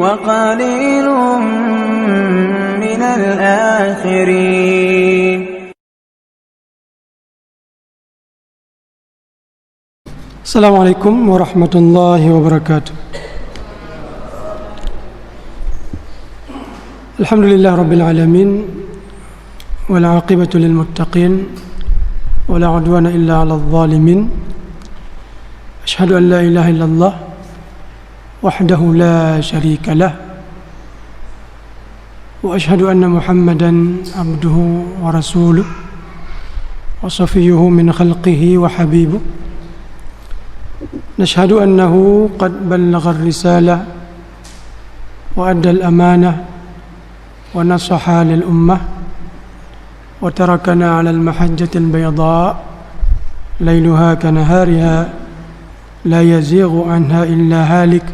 وقليل من الآخرين. Assalamualaikum warahmatullahi wabarakatuh. Alhamdulillah rabbil alamin, wal aqibatu lil muttaqin, wala udwana illa 'alal zalimin. Asyhadu an la ilaha illallah wahdahu la syarika lah, wa asyhadu anna Muhammadan abduhu wa rasuluh wa safiyyuhu min khalqihi wa habibuh. Nashhadu annahu qad ballagha ar-risalah wa adda al-amanah wa nasaha lil ummah wa tarakana 'ala al-mahajjati al-bayda layluha kanahariha la yazighu anha illa halik.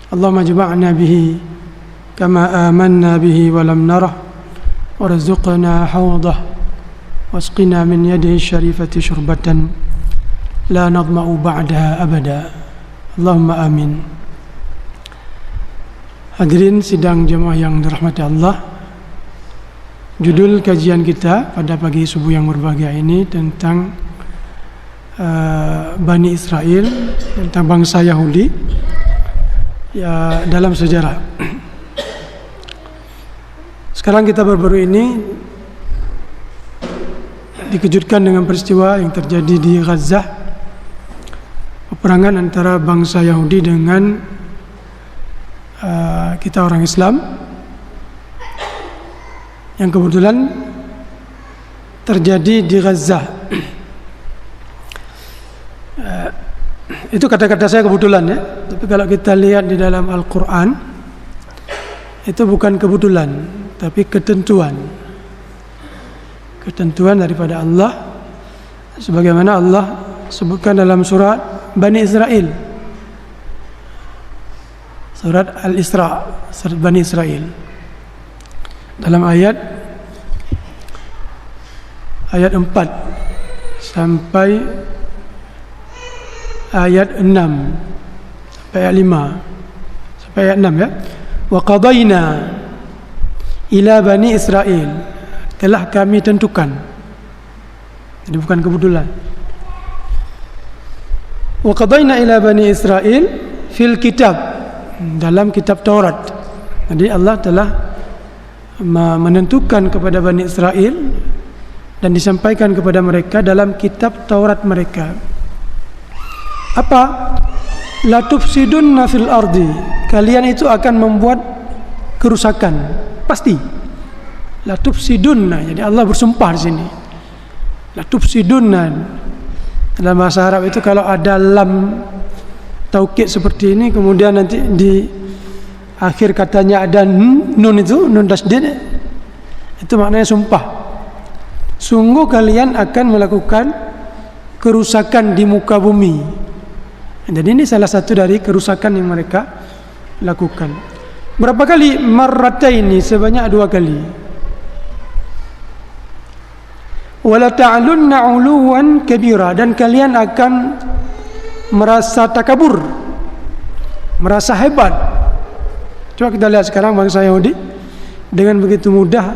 Allahumma jama'na bihi kama amanna bihi wa lam narah warzuqna hawdah wasqina min yadihi syarifati syurbatan la nadma'u ba'daha abada. Allahumma amin. Hadirin sidang jemaah yang dirahmati Allah, judul kajian kita pada pagi subuh yang berbahagia ini tentang Bani Israel, tentang bangsa Yahudi ya dalam sejarah. Sekarang kita baru-baru ini dikejutkan dengan peristiwa yang terjadi di Gaza, peperangan antara bangsa Yahudi dengan kita orang Islam, yang kebetulan terjadi di Gaza. Itu kata-kata saya kebetulan ya, tapi kalau kita lihat di dalam Al-Quran, itu bukan kebetulan, tapi ketentuan daripada Allah, sebagaimana Allah sebutkan dalam surat Bani Israel, surat Al-Isra, surat Bani Israel, dalam ayat 4 sampai ayat 6 sampai ayat 5 sampai ayat 6 ya. Wa qadayna ila bani Israel, telah kami tentukan. Jadi bukan kebetulan. Wa qadayna ila bani Israel fil kitab, dalam kitab Taurat. Jadi Allah telah menentukan kepada Bani Israel dan disampaikan kepada mereka dalam kitab Taurat mereka. Apa? La tufsidunna fil ardi, kalian itu akan membuat kerusakan, pasti. La tufsidunna, jadi Allah bersumpah di sini. La tufsidunna. Dalam bahasa Arab itu kalau ada lam taukid seperti ini, kemudian nanti di akhir katanya ada nun, itu nun tasdid, itu maknanya sumpah. Sungguh kalian akan melakukan kerusakan di muka bumi. Jadi ini salah satu dari kerusakan yang mereka lakukan. Berapa kali? Marrataini, sebanyak 2 kali. Wala ta'alunna 'uluwan kabira, dan kalian akan merasa takabur, merasa hebat. Coba kita lihat sekarang bangsa Yahudi dengan begitu mudah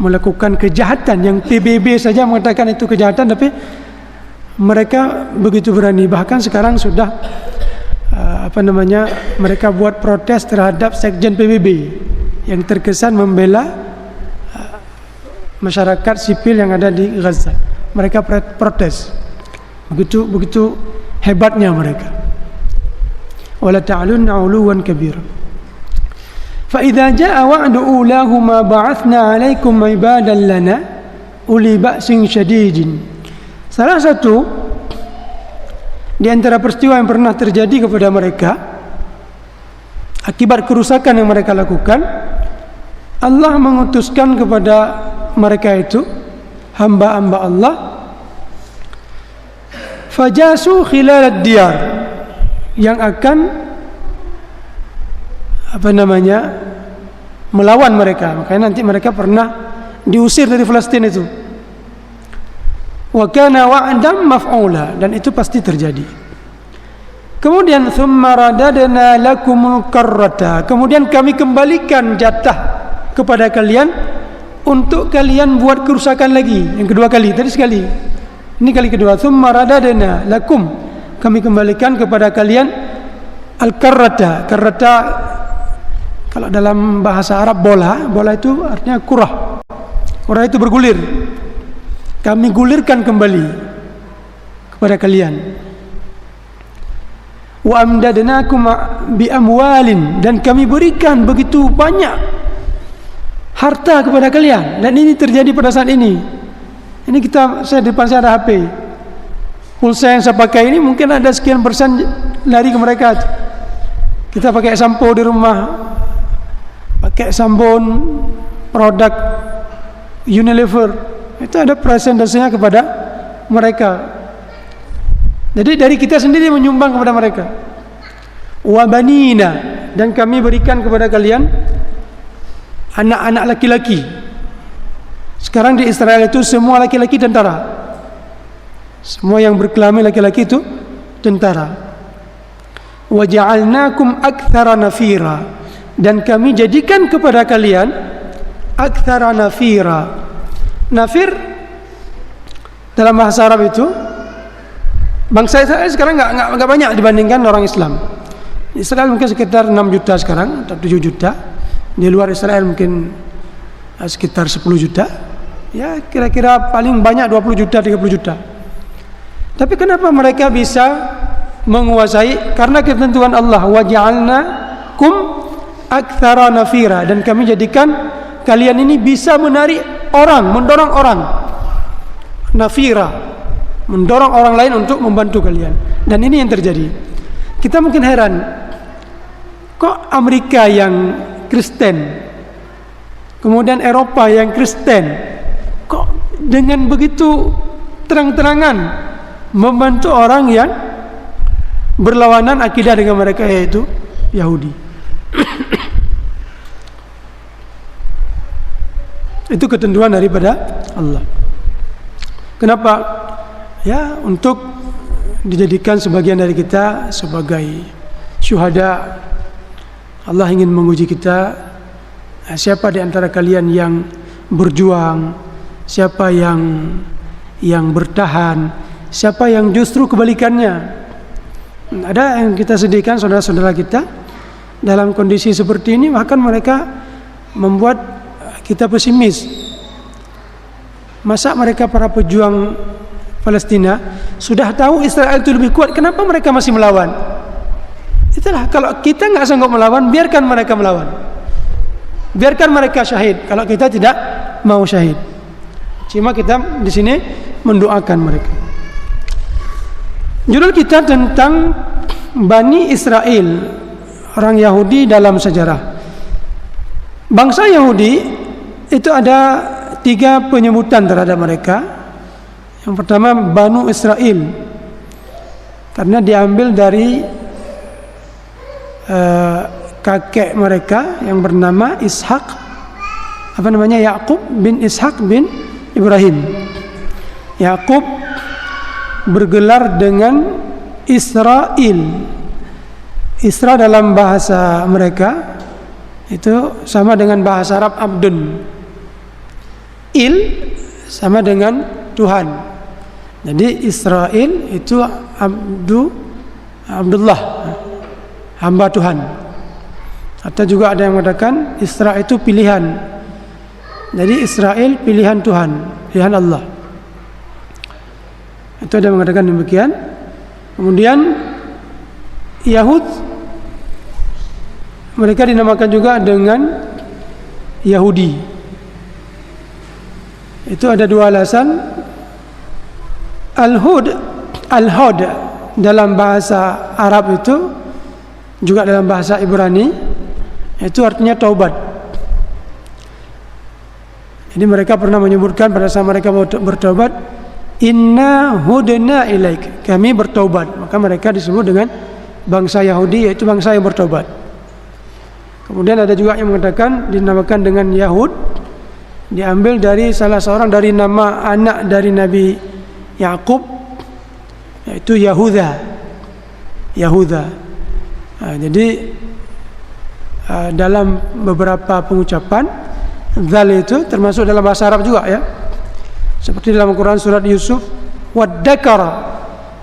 melakukan kejahatan yang PBB saja mengatakan itu kejahatan, tapi mereka begitu berani. Bahkan sekarang sudah mereka buat protes terhadap sekjen PBB yang terkesan membela masyarakat sipil yang ada di Gaza. Mereka protes. Begitu hebatnya mereka. Wala ta'alunna 'uluwan kabira. Fa idza jaa'a wa'du ulahuma ba'athna 'alaikum 'ibadan lana uli ba'sin syadidin. Salah satu di antara peristiwa yang pernah terjadi kepada mereka akibat kerusakan yang mereka lakukan, Allah mengutuskan kepada mereka itu hamba-hamba Allah, fajasu khilal ad-diyar, yang akan melawan mereka. Makanya nanti mereka pernah diusir dari Palestina itu. Wa kana wa'dan maf'ula, dan itu pasti terjadi. Kemudian thumma radadna lakumul karrata. Kemudian kami kembalikan jatah kepada kalian untuk kalian buat kerusakan lagi. Yang kedua kali, tadi sekali. Ini kali kedua. Thumma radadna lakum. Kami kembalikan kepada kalian al-karrata. Karrata kalau dalam bahasa Arab bola itu artinya kurah. Kurah itu bergulir. Kami gulirkan kembali kepada kalian. Wa amdadnakum bi amwalin, dan kami berikan begitu banyak harta kepada kalian. Dan ini terjadi pada saat ini. Ini saya depan saya ada HP. Pulsa yang saya pakai ini mungkin ada sekian persen lari ke mereka. Kita pakai sampo di rumah, pakai sabun produk Unilever, itu ada persentasenya kepada mereka. Jadi dari kita sendiri menyumbang kepada mereka. Wa banina, dan kami berikan kepada kalian anak-anak laki-laki. Sekarang di Israel itu semua laki-laki tentara. Semua yang berkelamin laki-laki itu tentara. Wa ja'alnakum aktsara nafira, dan kami jadikan kepada kalian aktsara nafira. Nafir dalam bahasa Arab itu, bangsa Israel sekarang enggak banyak dibandingkan orang Islam. Israel mungkin sekitar 6 juta sekarang atau 7 juta. Di luar Israel mungkin sekitar 10 juta. Ya kira-kira paling banyak 20 juta, 30 juta. Tapi kenapa mereka bisa menguasai? Karena ketentuan Allah, wa ja'alnakum aktsara nafira, dan kami jadikan kalian ini bisa menarik orang, mendorong orang. Nafira, mendorong orang lain untuk membantu kalian. Dan ini yang terjadi. Kita mungkin heran, kok Amerika yang Kristen, kemudian Eropa yang Kristen, kok dengan begitu terang-terangan membantu orang yang berlawanan akidah dengan mereka, yaitu Yahudi. Itu ketentuan daripada Allah. Kenapa? Ya, untuk dijadikan sebagian dari kita sebagai syuhada. Allah ingin menguji kita. Siapa di antara kalian yang berjuang? Siapa yang bertahan? Siapa yang justru kebalikannya? Ada yang kita sedihkan saudara-saudara kita dalam kondisi seperti ini, bahkan mereka membuat kita pesimis. Masa mereka para pejuang Palestina sudah tahu Israel itu lebih kuat, kenapa mereka masih melawan? Itulah, kalau kita nggak sanggup melawan, biarkan mereka melawan, biarkan mereka syahid. Kalau kita tidak mau syahid, cuma kita di sini mendoakan mereka. Judul kita tentang Bani Israel, orang Yahudi dalam sejarah. Bangsa Yahudi itu ada 3 penyebutan terhadap mereka. Yang pertama Banu Israel, karena diambil dari kakek mereka yang bernama Ishak, Yakub bin Ishak bin Ibrahim. Yakub bergelar dengan Israel. Isra dalam bahasa mereka itu sama dengan bahasa Arab Abdun. Il sama dengan Tuhan. Jadi Israel itu Abdullah, hamba Tuhan. Atau juga ada yang mengatakan Isra itu pilihan. Jadi Israel pilihan Tuhan, pilihan Allah. Itu ada yang mengatakan demikian. Kemudian Yahud, mereka dinamakan juga dengan Yahudi. Itu ada 2 alasan. Al-Hud dalam bahasa Arab itu juga dalam bahasa Ibrani itu artinya taubat. Jadi mereka pernah menyebutkan pada saat mereka bertaubat, inna hudna ilaik, kami bertaubat. Maka mereka disebut dengan bangsa Yahudi, yaitu bangsa yang bertaubat. Kemudian ada juga yang mengatakan dinamakan dengan Yahud, diambil dari salah seorang dari nama anak dari Nabi Yakub, yaitu Yahuda. Yahuda. Jadi dalam beberapa pengucapan dzal itu termasuk dalam bahasa Arab juga ya. Seperti dalam Quran surat Yusuf, wadzakara.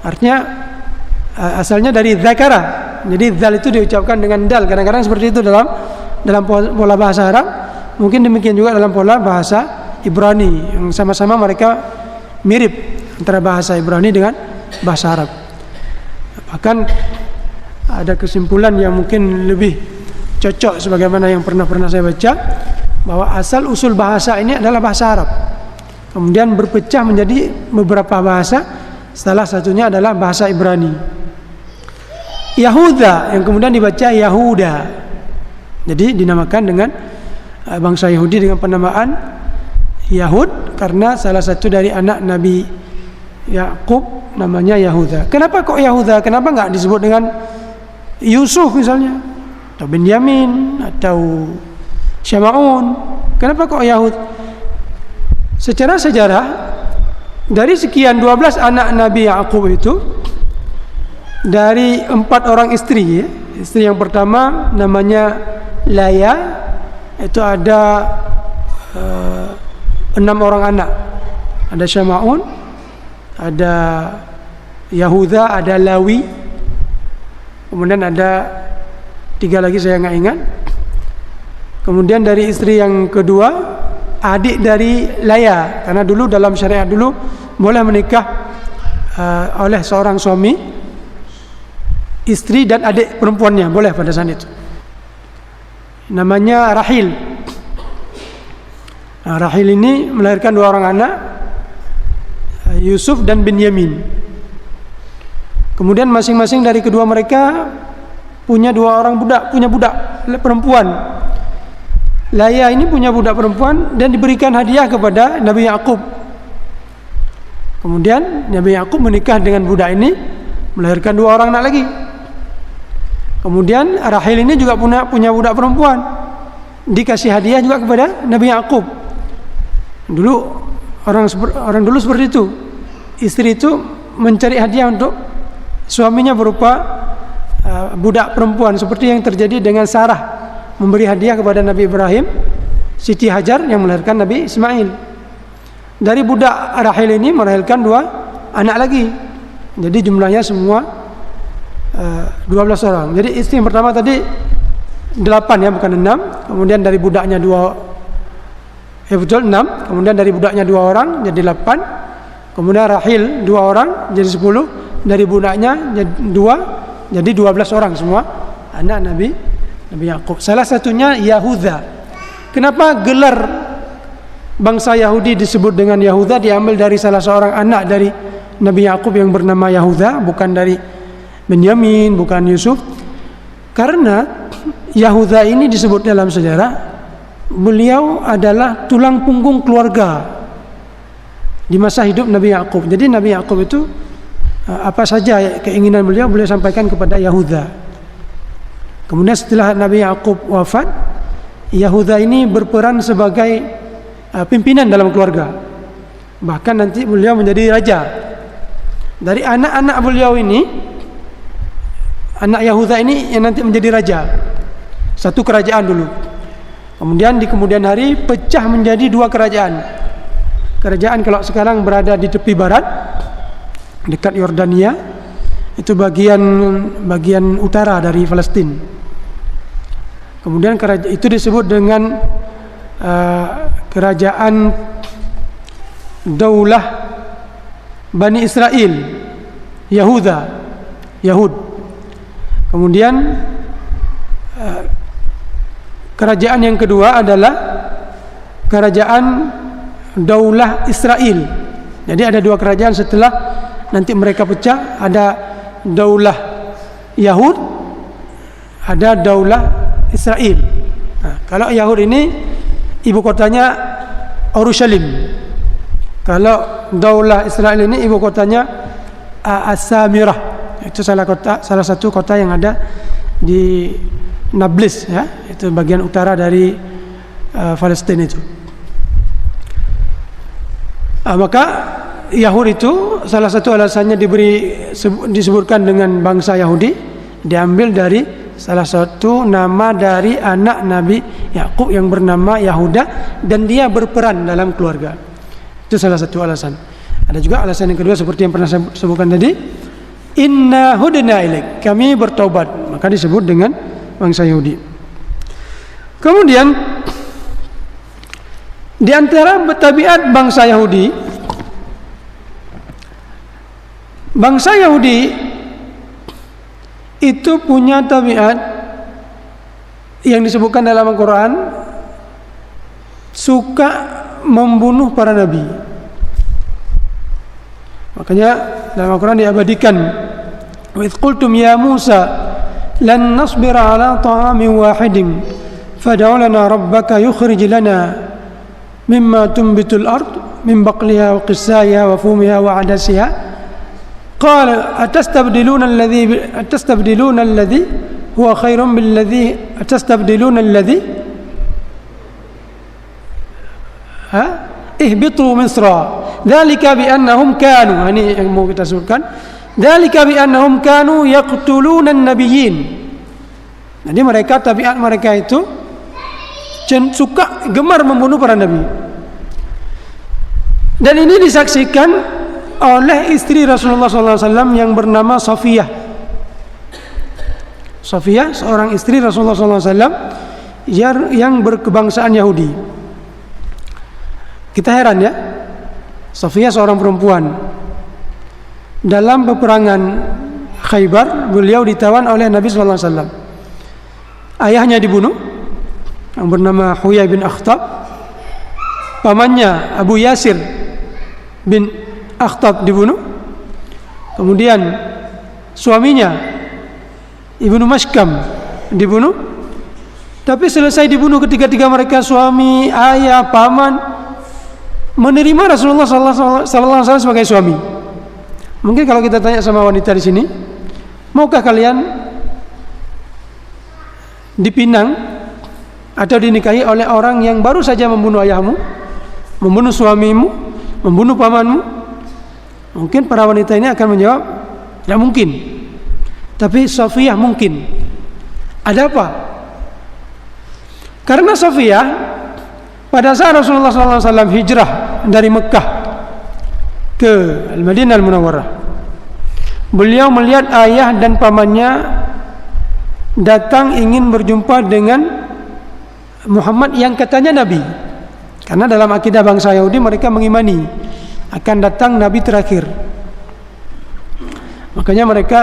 Artinya asalnya dari zakara. Jadi dzal itu diucapkan dengan dal. Kadang-kadang seperti itu dalam pola bahasa Arab. Mungkin demikian juga dalam pola bahasa Ibrani, yang sama-sama mereka mirip antara bahasa Ibrani dengan bahasa Arab. Bahkan ada kesimpulan yang mungkin lebih cocok sebagaimana yang pernah saya baca, bahwa asal usul bahasa ini adalah bahasa Arab, kemudian berpecah menjadi beberapa bahasa, salah satunya adalah bahasa Ibrani. Yahuda yang kemudian dibaca Yahuda, jadi dinamakan dengan bangsa Yahudi dengan penamaan Yahud karena salah satu dari anak Nabi Yakub namanya Yahuda. Kenapa kok Yahuda? Kenapa enggak disebut dengan Yusuf misalnya, atau Benyamin, atau Syama'un? Kenapa kok Yahud? Secara sejarah, dari sekian 12 anak Nabi Yakub itu, dari 4 orang istri ya. Istri yang pertama namanya Laya, itu ada 6 orang anak. Ada Syama'un, ada Yahuda, ada Lawi, kemudian ada 3 lagi saya nggak ingat. Kemudian dari istri yang kedua, adik dari Laya, karena dulu dalam syariat dulu boleh menikah oleh seorang suami, istri dan adik perempuannya boleh pada saat itu. Namanya Rahil. Rahil ini melahirkan 2 orang anak, Yusuf dan Benyamin. Kemudian masing-masing dari kedua mereka punya 2 orang budak, punya budak perempuan. Laya ini punya budak perempuan dan diberikan hadiah kepada Nabi Yakub. Kemudian Nabi Yakub menikah dengan budak ini, melahirkan 2 orang anak lagi. Kemudian Rahil ini juga punya budak perempuan, dikasih hadiah juga kepada Nabi Yakub. Dulu orang dulu seperti itu. Istri itu mencari hadiah untuk suaminya berupa budak perempuan, seperti yang terjadi dengan Sarah memberi hadiah kepada Nabi Ibrahim Siti Hajar yang melahirkan Nabi Ismail. Dari budak Rahil ini melahirkan 2 anak lagi. Jadi jumlahnya semua 12 orang. Jadi istri yang pertama tadi 8 ya, bukan 6. Kemudian dari budaknya 2, ya betul 6. Kemudian dari budaknya 2 orang jadi 8. Kemudian Rahil 2 orang jadi 10. Dari budaknya 2 jadi 12 orang semua anak Nabi Yakub. Salah satunya Yahuda. Kenapa gelar bangsa Yahudi disebut dengan Yahuda? Diambil dari salah seorang anak dari Nabi Yakub yang bernama Yahuda, bukan dari Benyamin, bukan Yusuf. Karena Yahuda ini disebut dalam sejarah, beliau adalah tulang punggung keluarga di masa hidup Nabi Yakub. Jadi Nabi Yakub itu apa saja keinginan beliau sampaikan kepada Yahuda. Kemudian setelah Nabi Yakub wafat, Yahuda ini berperan sebagai pimpinan dalam keluarga. Bahkan nanti beliau menjadi raja. Dari anak-anak beliau ini, anak Yahuda ini yang nanti menjadi raja. Satu kerajaan dulu. Kemudian di kemudian hari pecah menjadi 2 kerajaan. Kerajaan kalau sekarang berada di tepi barat dekat Yordania, itu bagian utara dari Palestina. Kemudian itu disebut dengan kerajaan Daulah Bani Israel, Yahud. Kemudian kerajaan yang kedua adalah kerajaan Daulah Israel. Jadi ada 2 kerajaan setelah nanti mereka pecah, ada Daulah Yahud, ada Daulah Israel. Nah, kalau Yahud ini ibu kotanya Yerusalem. Kalau Daulah Israel ini ibu kotanya As-Samirah. Itu salah satu kota yang ada di Nablus ya, itu bagian utara dari Palestina itu. Maka Yahudi itu salah satu alasannya disebutkan dengan bangsa Yahudi, diambil dari salah satu nama dari anak Nabi Yakub yang bernama Yahuda, dan dia berperan dalam keluarga. Itu salah satu alasan. Ada juga alasan yang kedua seperti yang pernah saya sebutkan tadi, inna hudna ilaik, kami bertaubat, maka disebut dengan bangsa Yahudi. Kemudian di antara tabiat bangsa Yahudi itu punya tabiat yang disebutkan dalam Al-Quran, suka membunuh para nabi. Makanya dalam Al-Quran diabadikan, wa idh qultum ya Musa lan nasbira ala ta'amin wahidin fad'u lana rabbaka yukhrij lana mimma tunbitul ard min baqliha wa qissaiha wa fumiha wa adasiha qala atastabdiluna alladhi huwa khairun billadhi atastabdiluna alladhi ihbitu misra dzalika bi annahum kanu, ini yang mau kita sebutkan, dzalika bi annahum kanu yaqtuluna an-nabiyyin. Jadi mereka, tabiat mereka itu suka gemar membunuh para nabi. Dan ini disaksikan oleh istri Rasulullah SAW yang bernama Safiyah. Safiyah seorang istri Rasulullah SAW yang berkebangsaan Yahudi. Kita heran ya, Safiyah seorang perempuan. Dalam peperangan Khaybar, beliau ditawan oleh Nabi SAW. Ayahnya dibunuh, yang bernama Huyai bin Akhtab. Pamannya Abu Yasir bin Akhtab dibunuh. Kemudian suaminya Ibnu Mashkam dibunuh. Tapi selesai dibunuh, ketiga-tiga mereka, suami, ayah, paman, menerima Rasulullah SAW sebagai suami. Mungkin kalau kita tanya sama wanita di sini, maukah kalian dipinang atau dinikahi oleh orang yang baru saja membunuh ayahmu, membunuh suamimu, membunuh pamanmu? Mungkin para wanita ini akan menjawab, tidak mungkin. Tapi Safiyah mungkin. Ada apa? Karena Safiyah pada saat Rasulullah SAW hijrah dari Mekah ke Al-Madinah Al-Munawwarah, beliau melihat ayah dan pamannya datang ingin berjumpa dengan Muhammad yang katanya Nabi. Karena dalam akidah bangsa Yahudi mereka mengimani akan datang Nabi terakhir. Makanya mereka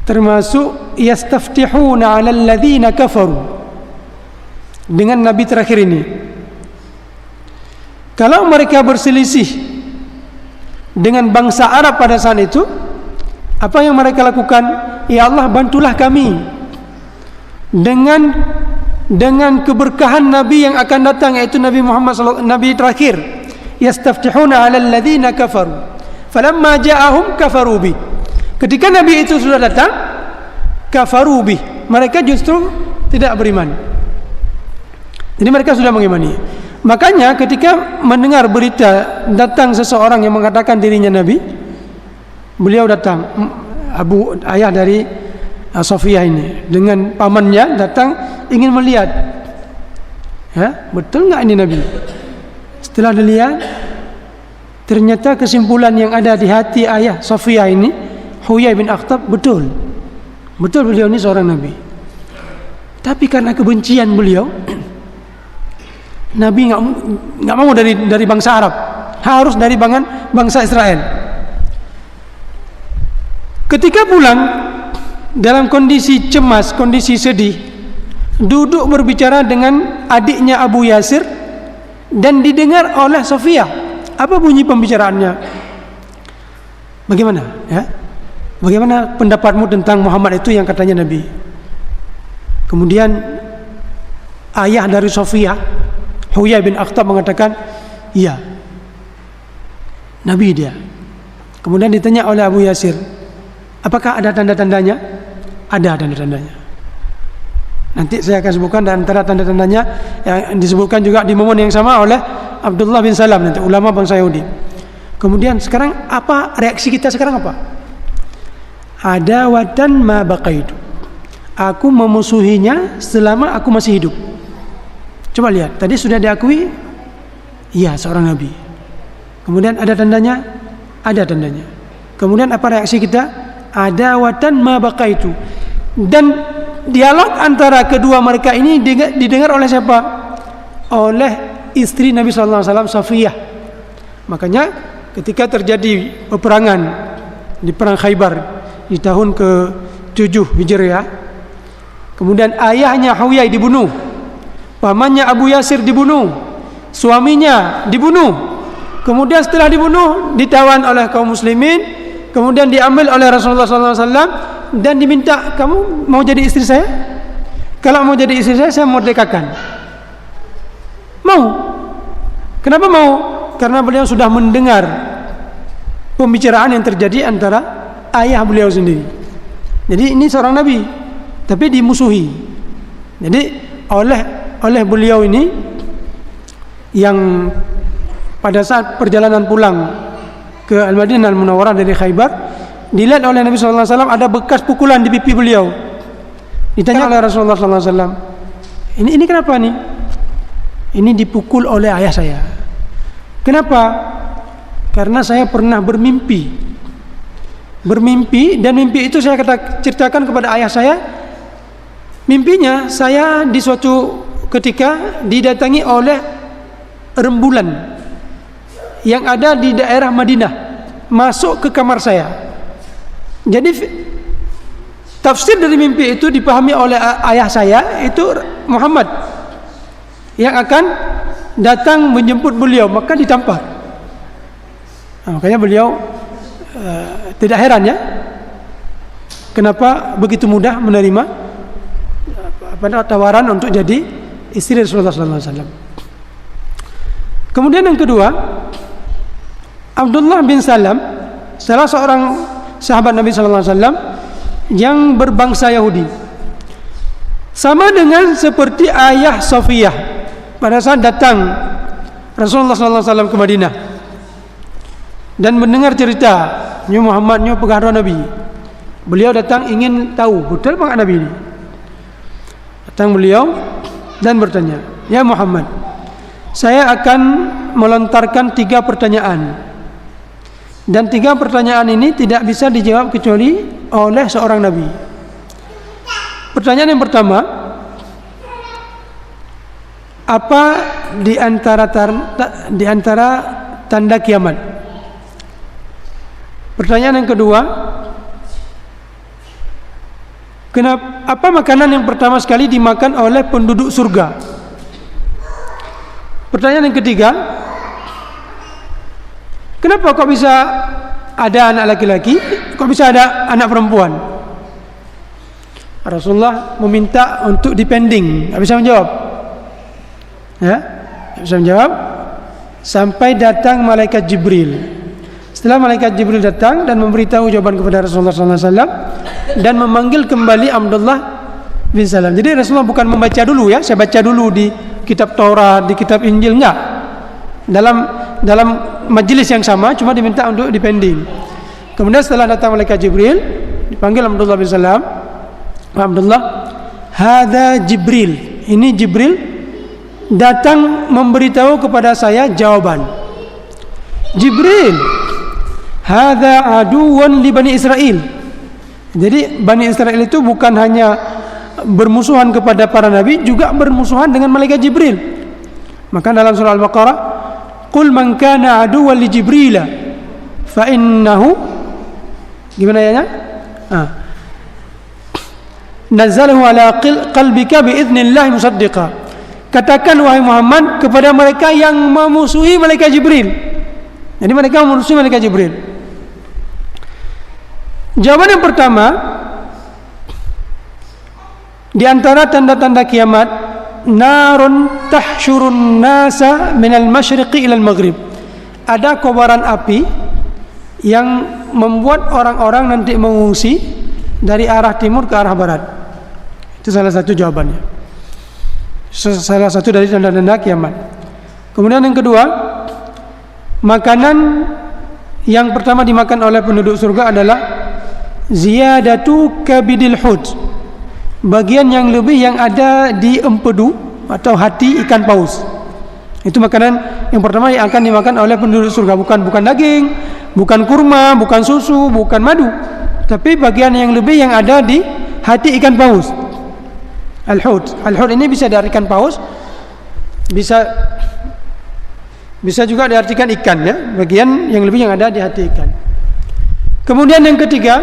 termasuk yastaftihuna 'alal ladzina kafaru, dengan Nabi terakhir ini. Kalau mereka berselisih dengan bangsa Arab pada saat itu, apa yang mereka lakukan? Ya Allah, bantulah kami dengan keberkahan Nabi yang akan datang, yaitu Nabi Muhammad SAW, Nabi terakhir. Yastaftihuna 'alal ladzina kafaru falamma ja'ahum kafaru bi. Ketika Nabi itu sudah datang, kafaru bi, mereka justru tidak beriman. Jadi mereka sudah mengimani. Makanya ketika mendengar berita datang seseorang yang mengatakan dirinya Nabi, beliau datang, ayah dari Safiyah ini dengan pamannya datang ingin melihat, ya, betul nggak ini Nabi? Setelah dilihat, ternyata kesimpulan yang ada di hati ayah Safiyah ini, Huyai bin Akhtab, betul beliau ini seorang Nabi. Tapi karena kebencian beliau, Nabi nggak mau dari bangsa Arab, harus dari bangsa Israel. Ketika pulang dalam kondisi cemas, kondisi sedih, duduk berbicara dengan adiknya Abu Yasir dan didengar oleh Safiyah. Apa bunyi pembicaraannya? Bagaimana? Ya? Bagaimana pendapatmu tentang Muhammad itu yang katanya Nabi? Kemudian ayah dari Safiyah, Huyai bin Akhtab, mengatakan, iya, Nabi dia. Kemudian ditanya oleh Abu Yasir, apakah ada tanda-tandanya? Ada tanda-tandanya. Nanti saya akan sebutkan dan antara tanda-tandanya yang disebutkan juga di momen yang sama oleh Abdullah bin Salam, nanti ulama bangsa Yahudi. Kemudian sekarang apa reaksi kita sekarang apa? Adawatan ma baqaitu. Aku memusuhinya selama aku masih hidup. Coba lihat, tadi sudah diakui iya seorang nabi. Kemudian ada tandanya? Ada tandanya. Kemudian apa reaksi kita? Adawatan ma baqaitu. Dan dialog antara kedua mereka ini didengar oleh siapa? Oleh istri Nabi sallallahu alaihi wasallam, Safiyah. Makanya ketika terjadi peperangan di perang Khaybar di tahun ke-7 Hijriah, kemudian ayahnya Huyai dibunuh, pamannya Abu Yasir dibunuh, suaminya dibunuh. Kemudian setelah dibunuh ditawan oleh kaum muslimin, kemudian diambil oleh Rasulullah sallallahu alaihi wasallam dan diminta, kamu mau jadi istri saya? Kalau mau jadi istri saya merdekakan. Mau. Kenapa mau? Karena beliau sudah mendengar pembicaraan yang terjadi antara ayah beliau sendiri. Jadi ini seorang nabi, tapi dimusuhi. Jadi oleh beliau ini yang pada saat perjalanan pulang ke Al-Madinah Al-Munawwarah dari Khaybar, dilihat oleh Nabi sallallahu alaihi wasallam ada bekas pukulan di pipi beliau. Ditanya oleh Rasulullah sallallahu alaihi wasallam, ini kenapa nih? Ini dipukul oleh ayah saya. Kenapa? Karena saya pernah bermimpi dan mimpi itu saya ceritakan kepada ayah saya. Mimpinya saya di suatu ketika didatangi oleh rembulan yang ada di daerah Madinah masuk ke kamar saya. Jadi tafsir dari mimpi itu dipahami oleh ayah saya itu Muhammad yang akan datang menjemput beliau, maka ditampar. Makanya beliau tidak heran ya, kenapa begitu mudah menerima tawaran untuk jadi istri Rasulullah SAW. Kemudian yang kedua, Abdullah bin Salam, salah seorang sahabat Nabi SAW yang berbangsa Yahudi, sama dengan seperti ayah Safiyah pada saat datang Rasulullah SAW ke Madinah dan mendengar cerita Muhammad pengaruh Nabi. Beliau datang ingin tahu betul apa Nabi ini. Datang beliau dan bertanya, ya Muhammad, saya akan melontarkan 3 pertanyaan, dan 3 pertanyaan ini tidak bisa dijawab kecuali oleh seorang Nabi. Pertanyaan yang pertama, apa di antara tanda kiamat? Pertanyaan yang kedua, apa makanan yang pertama sekali dimakan oleh penduduk surga? Pertanyaan yang ketiga, kenapa kok bisa ada anak laki-laki, kok bisa ada anak perempuan? Rasulullah meminta untuk dipending, tidak bisa menjawab. Ya, tidak bisa menjawab sampai datang malaikat Jibril. Setelah malaikat Jibril datang dan memberitahu jawaban kepada Rasulullah SAW dan memanggil kembali Abdullah bin Salam. Jadi Rasulullah bukan membaca dulu ya, saya baca dulu di kitab Taurat, di kitab Injil, enggak. Dalam majelis yang sama, cuma diminta untuk dipending. Kemudian setelah datang malaikat Jibril, dipanggil Abdullah bin Salam. Abdullah, hadza Jibril. Ini Jibril datang memberitahu kepada saya jawaban. Jibril, hadza aduwan li Bani Israel. Jadi Bani Israel itu bukan hanya bermusuhan kepada para nabi, juga bermusuhan dengan malaikat Jibril. Maka dalam surah Al-Baqarah, qul man kana aduwwan li Jibril fa innahu, gimana ya? Nazzalahu ala qalbika bi idznillah musaddiqa. Katakan wahai Muhammad kepada mereka yang memusuhi malaikat Jibril. Jadi mereka memusuhi malaikat Jibril. Jawaban yang pertama, di antara tanda-tanda kiamat, narun tahsyurun nasa minal masyriqi ilal maghrib. Ada kobaran api yang membuat orang-orang nanti mengungsi dari arah timur ke arah barat. Itu Itu salah satu jawabannya. Salah satu dari tanda-tanda kiamat. Kemudian yang kedua, makanan yang pertama dimakan oleh penduduk surga adalah ziyadatu kabidil hud, bagian yang lebih yang ada di empedu atau hati ikan paus. Itu makanan yang pertama yang akan dimakan oleh penduduk surga. Bukan daging, bukan kurma, bukan susu, bukan madu, tapi bagian yang lebih yang ada di hati ikan paus. Al-hud ini bisa diartikan paus, bisa juga diartikan ikan, ya, bagian yang lebih yang ada di hati ikan. Kemudian yang ketiga,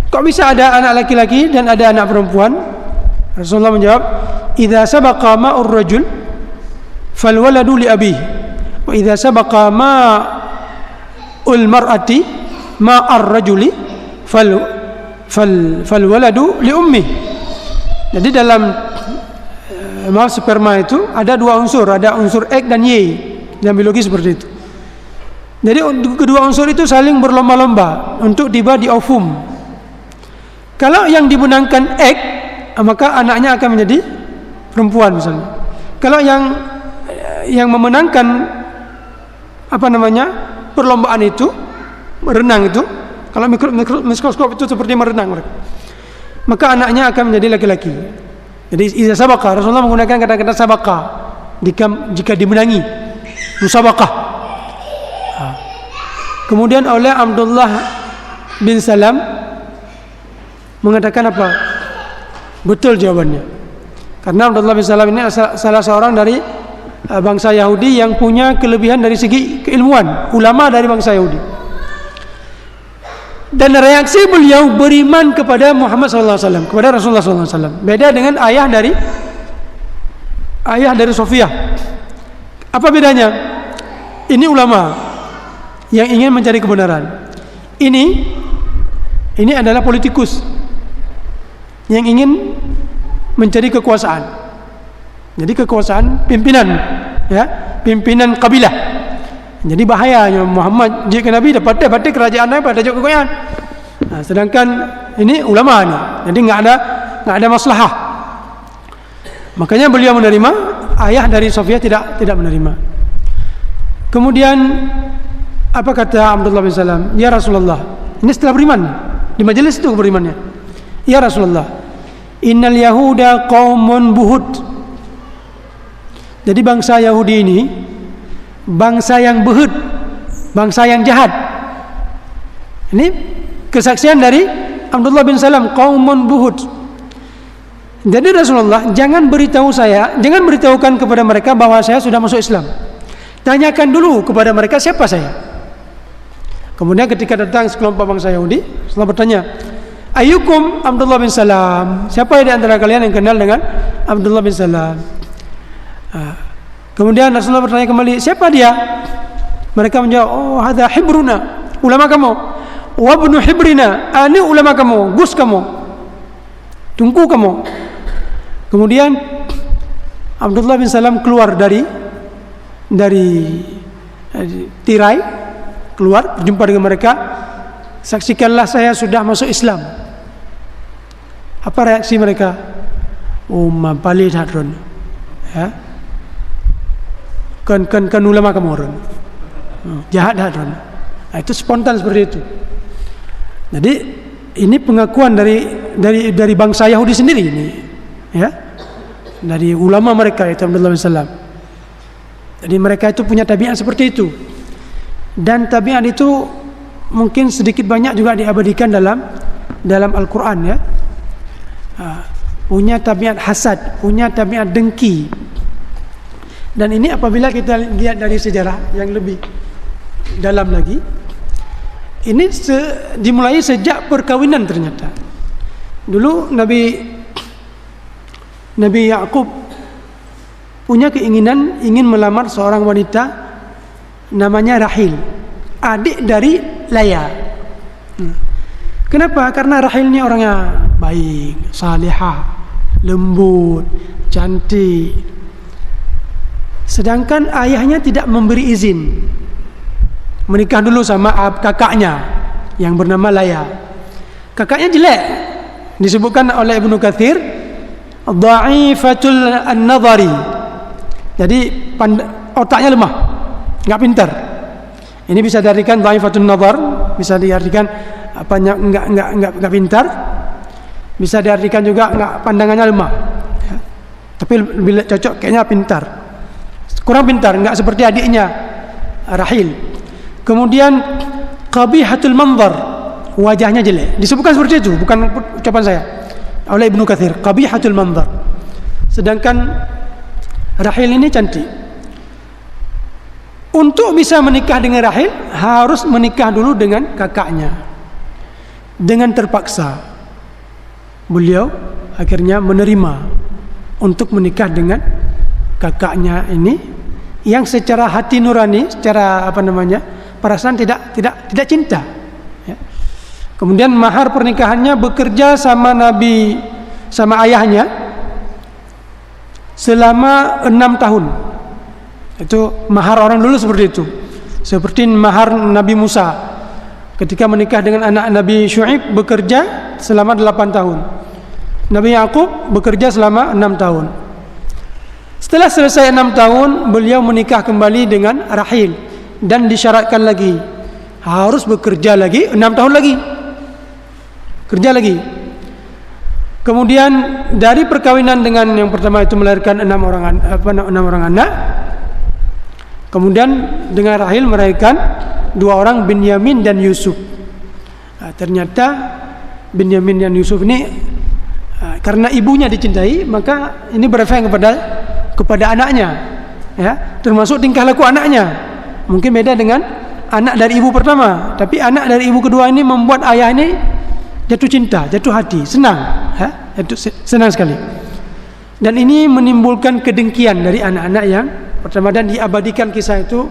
kok bisa ada anak laki-laki dan ada anak perempuan? Rasulullah menjawab, idza sabaqa ma'ur rajul fal waladu li abihi wa idza sabaqa ma'ul mar'ati ma'ar rajuli fal waladu li ummihi. Jadi dalam sperma itu ada dua unsur, ada unsur X dan Y. Dalam biologi seperti itu. Jadi kedua unsur itu saling berlomba-lomba untuk tiba di ovum. Kalau yang dimenangkan X, maka anaknya akan menjadi perempuan misalnya. Kalau yang memenangkan perlombaan itu, berenang itu, kalau mikroskop itu seperti merenang mereka, maka anaknya akan menjadi laki-laki. Jadi iza sabaqa, Rasulullah menggunakan kata-kata sabaqa jika dimenangi, musabaqah. Kemudian oleh Abdullah bin Salam mengatakan apa? Betul jawabannya. Karena Abdullah bin Salam ini salah seorang dari bangsa Yahudi yang punya kelebihan dari segi keilmuan, ulama dari bangsa Yahudi. Dan reaksi beliau beriman kepada Muhammad SAW, kepada Rasulullah SAW. Beda dengan ayah dari Sofia. Apa bedanya? Ini ulama yang ingin mencari kebenaran. Ini adalah politikus yang ingin mencari kekuasaan. Jadi kekuasaan pimpinan, ya, pimpinan kabilah. Jadi bahayanya Muhammad jika Nabi dapat kerajaan pada kekayaan. Nah, sedangkan ini ulama nih, jadi nggak ada maslahah. Makanya beliau menerima, ayah dari Sofia tidak menerima. Kemudian apa kata Abdullah bin Salam? Ya Rasulullah, ini setelah beriman di majelis itu berimannya. Ya Rasulullah, innal yahuda qaumun buhud. Jadi bangsa Yahudi ini bangsa yang buhud, bangsa yang jahat. Ini kesaksian dari Abdullah bin Salam, qaumun buhud. Jadi Rasulullah, jangan beritahukan kepada mereka bahwa saya sudah masuk Islam. Tanyakan dulu kepada mereka siapa saya. Kemudian ketika datang sekelompok bangsa Yahudi, Rasulullah bertanya, ayyukum Abdullah bin Salam? Siapa di antara kalian yang kenal dengan Abdullah bin Salam? Kemudian Rasulullah bertanya kembali, siapa dia? Mereka menjawab, oh hadza hibruna, ulama kamu. Wa ibnu hibrina, ini ulama kamu, gus kamu, tungku kamu. Kemudian Abdullah bin Salam keluar dari tirai, keluar berjumpa dengan mereka. Saksikanlah saya sudah masuk Islam. Apa reaksi mereka? Palit hadron, ya. Kan ulama kamu orang jahat hadron. Nah, itu spontan seperti itu. Jadi ini pengakuan dari bangsa Yahudi sendiri ini, ya, dari ulama mereka itu Abdullah bin Salam. Jadi mereka itu punya tabiat seperti itu, dan tabiat itu mungkin sedikit banyak juga diabadikan dalam Al-Quran, ya. Punya tabiat hasad, punya tabiat dengki. Dan ini apabila kita lihat dari sejarah yang lebih dalam lagi, ini dimulai sejak perkawinan ternyata. Dulu Nabi Yakub punya keinginan ingin melamar seorang wanita namanya Rahil, adik dari Laya. Kenapa? Karena Rahil ini orangnya baik, salihah, lembut, cantik. Sedangkan ayahnya tidak memberi izin menikah dulu sama kakaknya yang bernama Laya. Kakaknya jelek, disebutkan oleh Ibnu Katsir dha'ifatul an-nadhari. Jadi otaknya lemah, enggak pintar. Ini bisa diartikan dha'ifatul nadhar, bisa diartikan enggak pintar. Bisa diartikan juga enggak, pandangannya lemah. Ya. Tapi bila cocok kayaknya pintar. Kurang pintar, enggak seperti adiknya Rahil. Kemudian qabihatul manzar, wajahnya jelek. Disebutkan seperti itu, bukan ucapan saya. Oleh Ibnu Katsir, qabihatul manzar. Sedangkan Rahil ini cantik. Untuk bisa menikah dengan Rahil harus menikah dulu dengan kakaknya. Dengan terpaksa beliau akhirnya menerima untuk menikah dengan kakaknya ini yang secara hati nurani, secara perasaan tidak cinta. Ya. Kemudian mahar pernikahannya bekerja sama Nabi, sama ayahnya selama 6 tahun. Itu mahar orang dulu seperti itu. Seperti mahar Nabi Musa ketika menikah dengan anak Nabi Syu'aib, bekerja selama 8 tahun. Nabi Yakub bekerja selama 6 tahun. Setelah selesai 6 tahun, beliau menikah kembali dengan Rahil dan disyaratkan lagi harus bekerja lagi 6 tahun lagi. Kerja lagi. Kemudian dari perkawinan dengan yang pertama itu melahirkan 6 orang anak. Kemudian dengan Rahil melahirkan 2 orang, Binyamin dan Yusuf. Nah, ternyata Binyamin dan Yusuf ini karena ibunya dicintai, maka ini berefek kepada anaknya, ya, termasuk tingkah laku anaknya. Mungkin beda dengan anak dari ibu pertama, tapi anak dari ibu kedua ini membuat ayah ini jatuh cinta, jatuh hati, senang, ya, senang sekali. Dan ini menimbulkan kedengkian dari anak-anak yang pertama, dan diabadikan kisah itu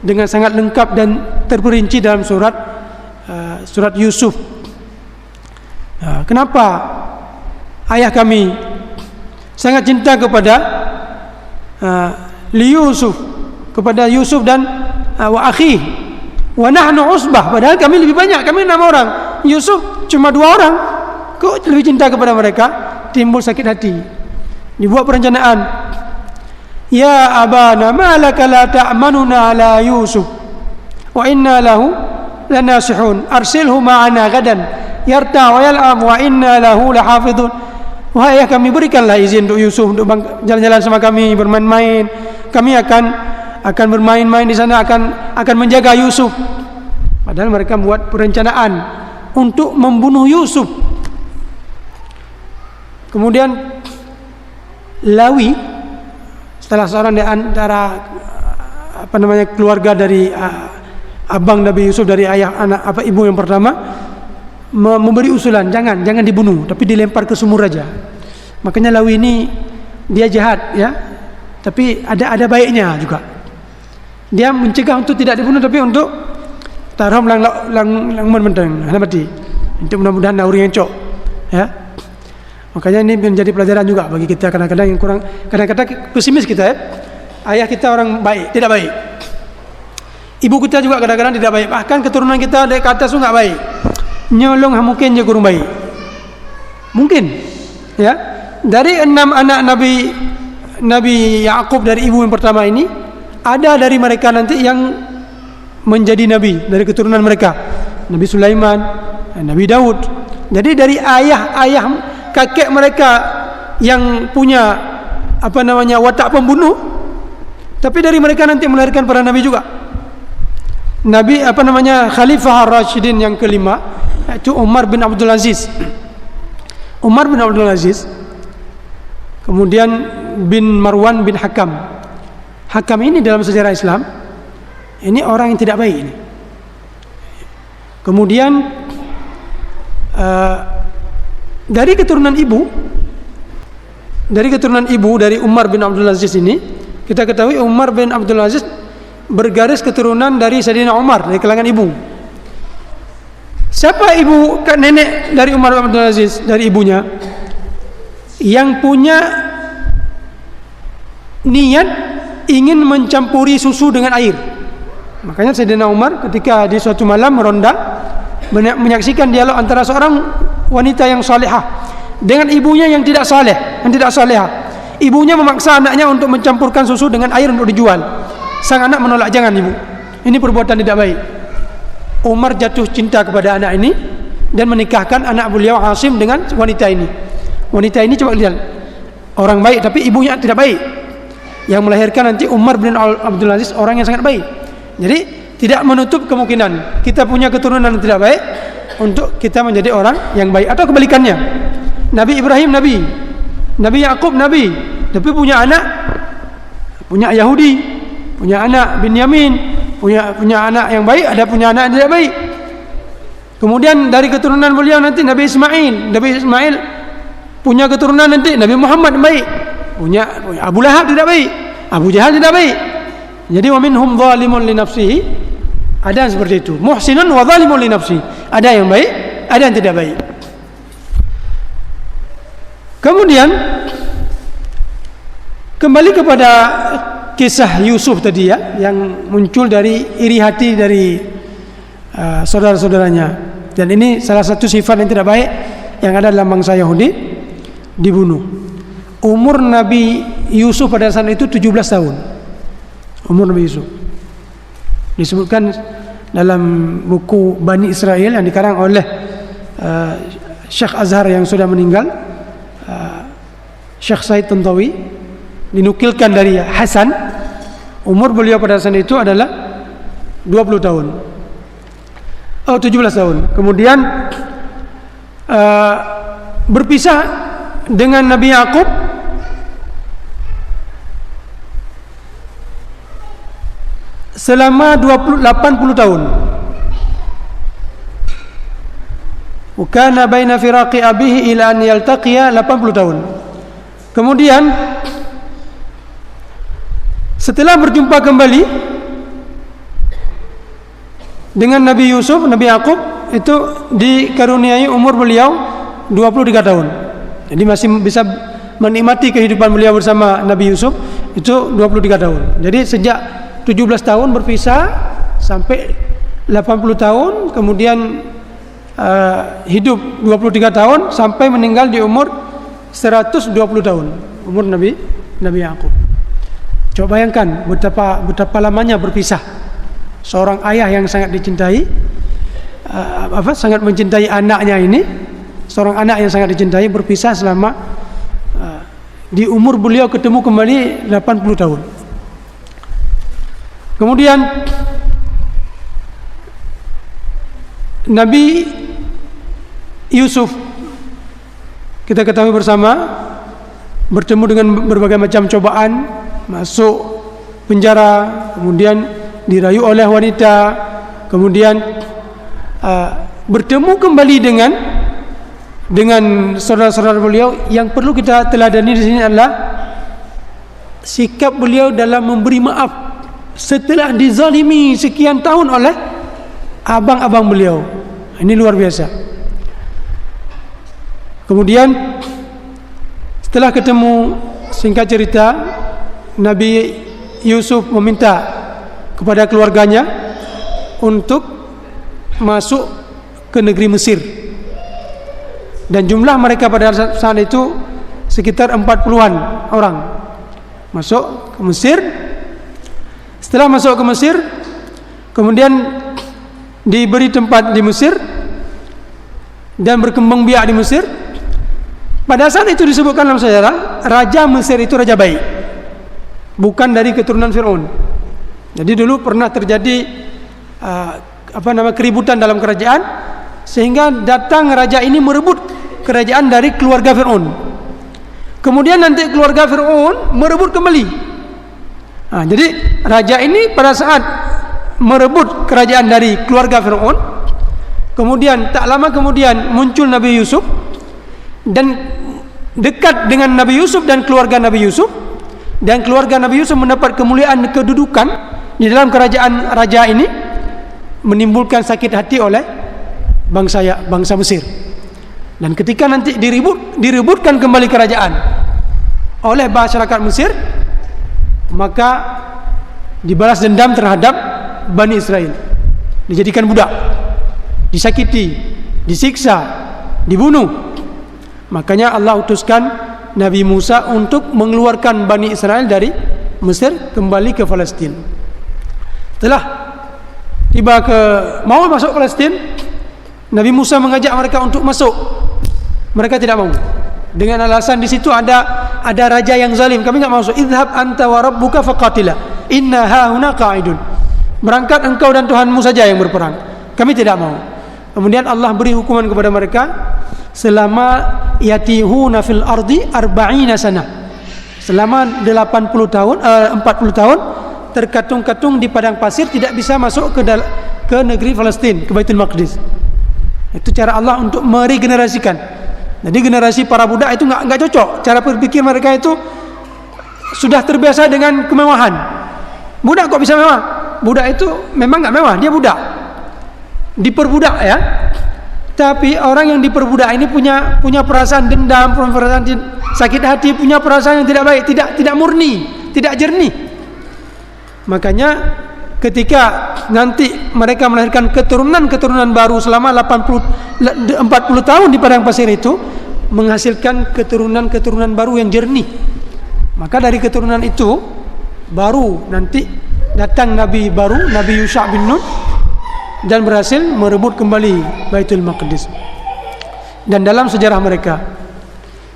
dengan sangat lengkap dan terperinci dalam surat Yusuf. Kenapa ayah kami sangat cinta kepada li Yusuf, kepada Yusuf dan wa akhi wa nahnu usbah, padahal kami lebih banyak, kami 6 orang, Yusuf cuma 2 orang, kok lebih cinta kepada mereka? Timbul sakit hati, dibuat perencanaan. Ya abana malaka la ta'manuna ala Yusuf wa inna lahu lanasihun arsilhu ma'ana gadan yarta wa yal'am wa inna lahu lahafidun. Wahai ayah kami, berikanlah izin untuk Yusuf untuk jalan-jalan sama kami, bermain-main. Kami akan bermain-main di sana, akan menjaga Yusuf. Padahal mereka membuat perencanaan untuk membunuh Yusuf. Kemudian Lawi, salah seorang di antara keluarga dari abang Nabi Yusuf, dari ibu yang pertama, memberi usulan, jangan dibunuh, tapi dilempar ke sumur aja. Makanya Lawi ini dia jahat, ya, tapi ada baiknya juga. Dia mencegah untuk tidak dibunuh, tapi untuk tarham lang menteng mati, untuk mudah-mudahan nauri yang cok, ya. Makanya ini menjadi pelajaran juga bagi kita, kadang-kadang yang kurang, kadang-kadang pesimis kita, ya. Ayah kita orang baik, tidak baik. Ibu kita juga kadang-kadang tidak baik, bahkan keturunan kita dari ke atas itu enggak baik. Nyolong mungkin je kurang baik, mungkin, ya. Dari 6 anak Nabi Yakub dari ibu yang pertama ini, ada dari mereka nanti yang menjadi nabi dari keturunan mereka, Nabi Sulaiman, Nabi Daud. Jadi dari ayah kakek mereka yang punya watak pembunuh, tapi dari mereka nanti melahirkan para nabi juga. Nabi Khalifah Ar-Rasyidin yang kelima itu Umar bin Abdul Aziz. Kemudian bin Marwan bin Hakam. Hakam ini dalam sejarah Islam ini orang yang tidak baik ini. Kemudian dari keturunan ibu dari Umar bin Abdul Aziz ini, kita ketahui Umar bin Abdul Aziz bergaris keturunan dari Sayyidina Umar, dari kalangan ibu. Siapa ibu, nenek dari Umar bin Abdul Aziz, dari ibunya, yang punya niat ingin mencampuri susu dengan air. Makanya Sayyidina Umar ketika di suatu malam meronda menyaksikan dialog antara seorang wanita yang salihah dengan ibunya yang tidak saleh. Ibunya memaksa anaknya untuk mencampurkan susu dengan air untuk dijual. Sang anak menolak, jangan ibu, ini perbuatan tidak baik. Umar jatuh cinta kepada anak ini dan menikahkan anak beliau Asim dengan wanita ini. Wanita ini coba lihat, orang baik tapi ibunya tidak baik. Yang melahirkan nanti Umar bin Abdul Aziz orang yang sangat baik. Jadi tidak menutup kemungkinan kita punya keturunan yang tidak baik untuk kita menjadi orang yang baik, atau kebalikannya. Nabi Ibrahim nabi, Nabi Yakub nabi, tapi punya anak, punya Yahudi, punya anak Binyamin, punya anak yang baik, ada punya anak yang tidak baik. Kemudian dari keturunan beliau nanti Nabi Ismail punya keturunan nanti Nabi Muhammad baik, punya Abu Lahab tidak baik, Abu Jahal tidak baik. Jadi wa minhum zalimun li nafsihi, ada yang seperti itu, muhsinun wa zalimun li nafsihi, ada yang baik, ada yang tidak baik. Kemudian kembali kepada kisah Yusuf tadi ya, yang muncul dari iri hati dari saudara-saudaranya. Dan ini salah satu sifat yang tidak baik yang ada dalam bangsa Yahudi, dibunuh. Umur Nabi Yusuf pada saat itu 17 tahun. Umur Nabi Yusuf disebutkan dalam buku Bani Israel yang dikarang oleh Syekh Azhar yang sudah meninggal, Syekh Said Tantawi, dinukilkan dari Hasan, umur beliau pada saat itu adalah 20 tahun. 17 tahun. Kemudian berpisah dengan Nabi Yakub selama 80 tahun. Wa kana baina firaqi abihi ila an yaltaqiya, 80 tahun. Kemudian setelah berjumpa kembali dengan Nabi Yusuf, Nabi Yakub itu dikaruniai umur beliau 23 tahun. Jadi masih bisa menikmati kehidupan beliau bersama Nabi Yusuf itu 23 tahun. Jadi sejak 17 tahun berpisah sampai 80 tahun, kemudian hidup 23 tahun sampai meninggal di umur 120 tahun, umur Nabi Yakub. Coba bayangkan betapa lamanya berpisah. Seorang ayah yang sangat dicintai, sangat mencintai anaknya ini, seorang anak yang sangat dicintai berpisah selama di umur beliau ketemu kembali 80 tahun. Kemudian Nabi Yusuf kita ketahui bersama bertemu dengan berbagai macam cobaan, masuk penjara, kemudian dirayu oleh wanita, kemudian bertemu kembali dengan saudara-saudara beliau. Yang perlu kita teladani di sini adalah sikap beliau dalam memberi maaf setelah dizalimi sekian tahun oleh abang-abang beliau. Ini luar biasa. Kemudian setelah ketemu, singkat cerita, Nabi Yusuf meminta kepada keluarganya untuk masuk ke negeri Mesir. Dan jumlah mereka pada saat itu sekitar 40-an orang masuk ke Mesir. Setelah masuk ke Mesir, kemudian diberi tempat di Mesir dan berkembang biak di Mesir. Pada saat itu disebutkan dalam sejarah, Raja Mesir itu raja baik, bukan dari keturunan Fir'aun. Jadi dulu pernah terjadi keributan dalam kerajaan, sehingga datang raja ini merebut kerajaan dari keluarga Fir'aun. Kemudian nanti keluarga Fir'aun merebut kembali. Jadi raja ini pada saat merebut kerajaan dari keluarga Fir'aun, kemudian tak lama kemudian muncul Nabi Yusuf dan dekat dengan Nabi Yusuf dan keluarga Nabi Yusuf, dan keluarga Nabi Yusuf mendapat kemuliaan kedudukan di dalam kerajaan raja ini, menimbulkan sakit hati oleh bangsa Mesir. Dan ketika nanti direbutkan kembali kerajaan oleh masyarakat Mesir, maka dibalas dendam terhadap Bani Israel, dijadikan budak, disakiti, disiksa, dibunuh. Makanya Allah utuskan Nabi Musa untuk mengeluarkan Bani Israel dari Mesir kembali ke Palestin. Setelah tiba mau masuk Palestin, Nabi Musa mengajak mereka untuk masuk. Mereka tidak mau. Dengan alasan di situ ada raja yang zalim, kami enggak masuk. Idhab anta wa rabbuka faqatila inna hauna qa'idun. Berangkat engkau dan Tuhanmu saja yang berperang. Kami tidak mau. Kemudian Allah beri hukuman kepada mereka selama yatihuna fil ardi 40 sana. Selama 40 tahun terkatung-katung di padang pasir, tidak bisa masuk ke negeri Palestin, ke Baitul Maqdis. Itu cara Allah untuk meregenerasikan. Jadi generasi para budak itu enggak cocok. Cara berpikir mereka itu sudah terbiasa dengan kemewahan. Budak kok bisa mewah? Budak itu memang enggak mewah, dia budak. Diperbudak ya. Tapi orang yang diperbudak ini punya perasaan dendam, perasaan sakit hati, punya perasaan yang tidak baik, tidak murni, tidak jernih. Makanya ketika nanti mereka melahirkan keturunan baru selama 40 tahun di padang pasir itu, menghasilkan keturunan baru yang jernih. Maka dari keturunan itu baru nanti datang nabi baru, Nabi Yusha bin Nun, dan berhasil merebut kembali Baitul Maqdis. Dan dalam sejarah mereka,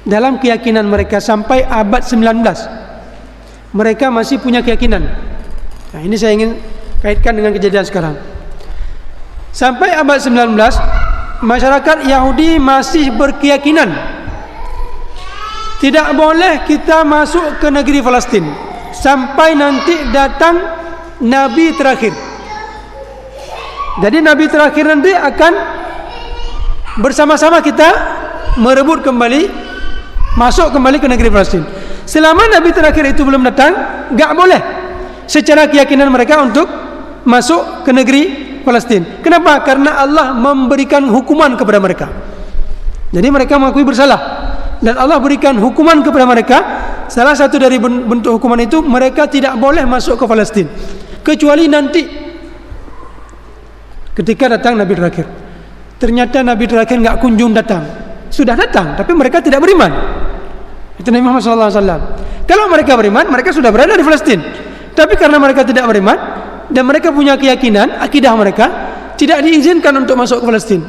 dalam keyakinan mereka sampai abad 19, mereka masih punya keyakinan. Nah, ini saya ingin kaitkan dengan kejadian sekarang. Sampai abad 19, masyarakat Yahudi masih berkeyakinan tidak boleh kita masuk ke negeri Palestin sampai nanti datang Nabi terakhir. Jadi Nabi terakhir nanti akan bersama-sama kita merebut kembali, masuk kembali ke negeri Palestin. Selama Nabi terakhir itu belum datang, enggak boleh secara keyakinan mereka untuk masuk ke negeri Palestin. Kenapa? Karena Allah memberikan hukuman kepada mereka. Jadi mereka mengakui bersalah dan Allah berikan hukuman kepada mereka. Salah satu dari bentuk hukuman itu, mereka tidak boleh masuk ke Palestin kecuali nanti ketika datang Nabi terakhir. Ternyata Nabi terakhir enggak kunjung datang. Sudah datang tapi mereka tidak beriman. Itu Nabi Muhammad SAW. Kalau mereka beriman, mereka sudah berada di Palestin. Tapi karena mereka tidak beriman dan mereka punya keyakinan, akidah mereka, tidak diizinkan untuk masuk ke Palestin.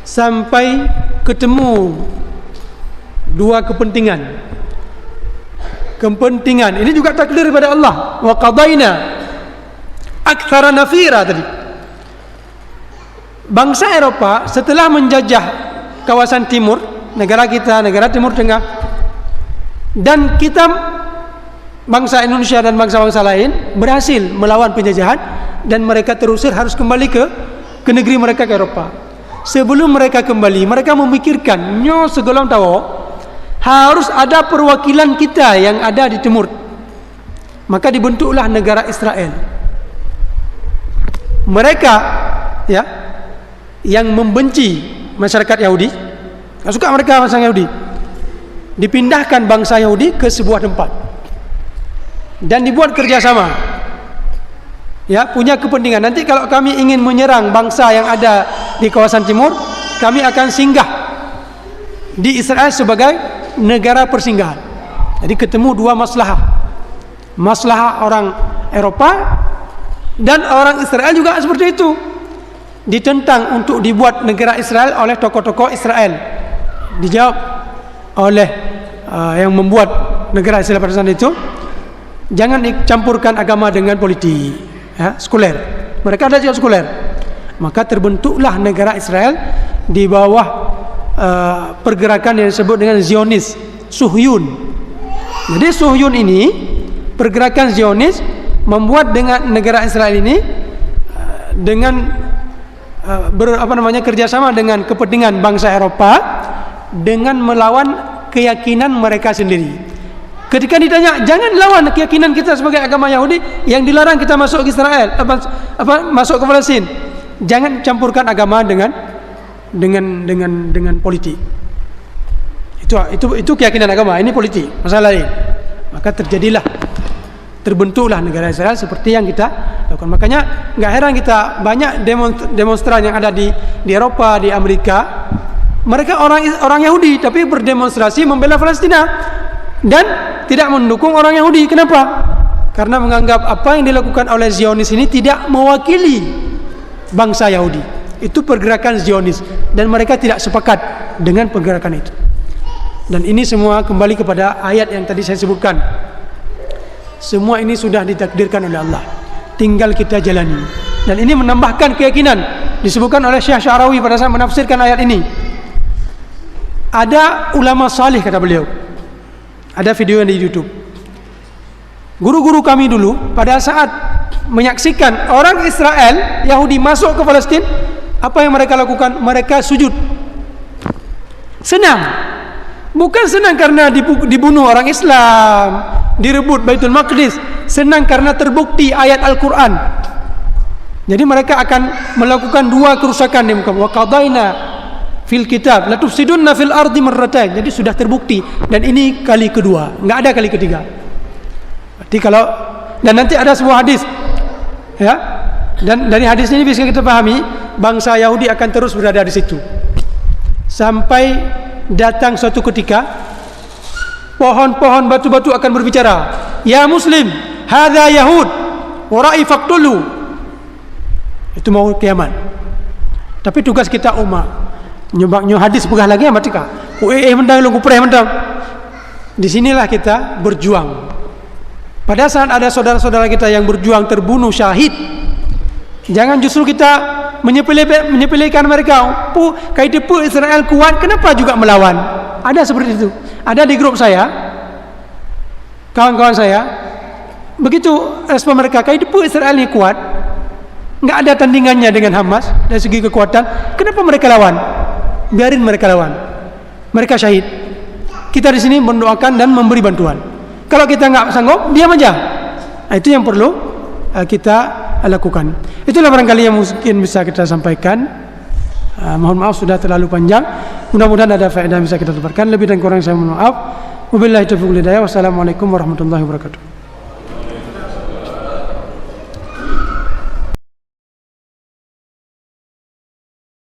Sampai ketemu dua kepentingan. Ini juga takdir daripada Allah. Wa qadaina aktsara nafira tadi. Bangsa Eropa setelah menjajah kawasan timur, negara kita, negara Timur Tengah, dan kita bangsa Indonesia dan bangsa-bangsa lain berhasil melawan penjajahan, dan mereka terusir harus kembali ke negeri mereka, ke Eropa. Sebelum mereka kembali, mereka memikirkan, nyo segolong tahu harus ada perwakilan kita yang ada di timur. Maka dibentuklah negara Israel. Mereka ya yang membenci masyarakat Yahudi, tak suka mereka masyarakat Yahudi, dipindahkan bangsa Yahudi ke sebuah tempat dan dibuat kerjasama. Ya, punya kepentingan. Nanti kalau kami ingin menyerang bangsa yang ada di kawasan timur, kami akan singgah di Israel sebagai negara persinggahan. Jadi ketemu dua maslahah orang Eropa dan orang Israel juga seperti itu. Ditentang untuk dibuat negara Israel oleh tokoh-tokoh Israel. Dijawab oleh yang membuat negara Israel pada saat itu, jangan dicampurkan agama dengan politik, ya, sekuler. Mereka ada juga sekuler. Maka terbentuklah negara Israel di bawah pergerakan yang disebut dengan Zionis, Suhyun. Jadi Suhyun ini, pergerakan Zionis, membuat dengan negara Israel ini dengan kerjasama dengan kepentingan bangsa Eropa dengan melawan keyakinan mereka sendiri. Ketika ditanya, jangan lawan keyakinan kita sebagai agama Yahudi yang dilarang kita masuk ke Israel, masuk ke Palestin. Jangan campurkan agama dengan politik. Itu keyakinan agama, ini politik, masalah lain. Maka terbentuklah negara Israel seperti yang kita lakukan. Makanya enggak heran kita banyak demonstran yang ada di Eropa, di Amerika, Mereka orang Yahudi tapi berdemonstrasi membela Palestina dan tidak mendukung orang Yahudi. Kenapa? Karena menganggap apa yang dilakukan oleh Zionis ini tidak mewakili bangsa Yahudi. Itu pergerakan Zionis dan mereka tidak sepakat dengan pergerakan itu. Dan ini semua kembali kepada ayat yang tadi saya sebutkan. Semua ini sudah ditakdirkan oleh Allah, tinggal kita jalani. Dan ini menambahkan keyakinan. Disebutkan oleh Syekh Sya'rawi pada saat menafsirkan ayat ini. Ada ulama salih, kata beliau, ada video yang di YouTube. Guru-guru kami dulu pada saat menyaksikan orang Israel Yahudi masuk ke Palestina, apa yang mereka lakukan? Mereka sujud. Senang. Bukan senang karena dibunuh orang Islam, direbut Baitul Maqdis. Senang karena terbukti ayat Al-Quran. Jadi mereka akan melakukan dua kerusakan di muka. Wa qadaina fil kitab la tufsidunna fil ardi marratain. Jadi sudah terbukti, dan ini kali kedua, enggak ada kali ketiga. Berarti kalau, dan nanti ada sebuah hadis, ya, dan dari hadis ini bisa kita pahami bangsa Yahudi akan terus berada di situ sampai datang suatu ketika pohon-pohon batu-batu akan berbicara, ya Muslim, hadza Yahud warai faqtulu. Itu mau kiamat. Tapi tugas kita umat nyobaknya hadis pegah lagi amat tika. Mendang lu kupreh mendang. Di sinilah kita berjuang. Pada saat ada saudara-saudara kita yang berjuang terbunuh syahid, jangan justru kita menyepelekan mereka. Kait depu Israel kuat, kenapa juga melawan? Ada seperti itu. Ada di grup saya, kawan-kawan saya, begitu respon mereka, kait depu Israel ini kuat, nggak ada tandingannya dengan Hamas dari segi kekuatan. Kenapa mereka lawan? Biarin mereka lawan. Mereka syahid. Kita di sini mendoakan dan memberi bantuan. Kalau kita nggak sanggup, diam aja. Nah, itu yang perlu kita lakukan. Itulah barangkali yang mungkin bisa kita sampaikan. Mohon maaf sudah terlalu panjang. Mudah-mudahan ada faedah yang bisa kita tukarkan. Lebih dan kurang saya mohon maaf. Wabillahi taufiq wal hidayah. Wassalamualaikum warahmatullahi wabarakatuh.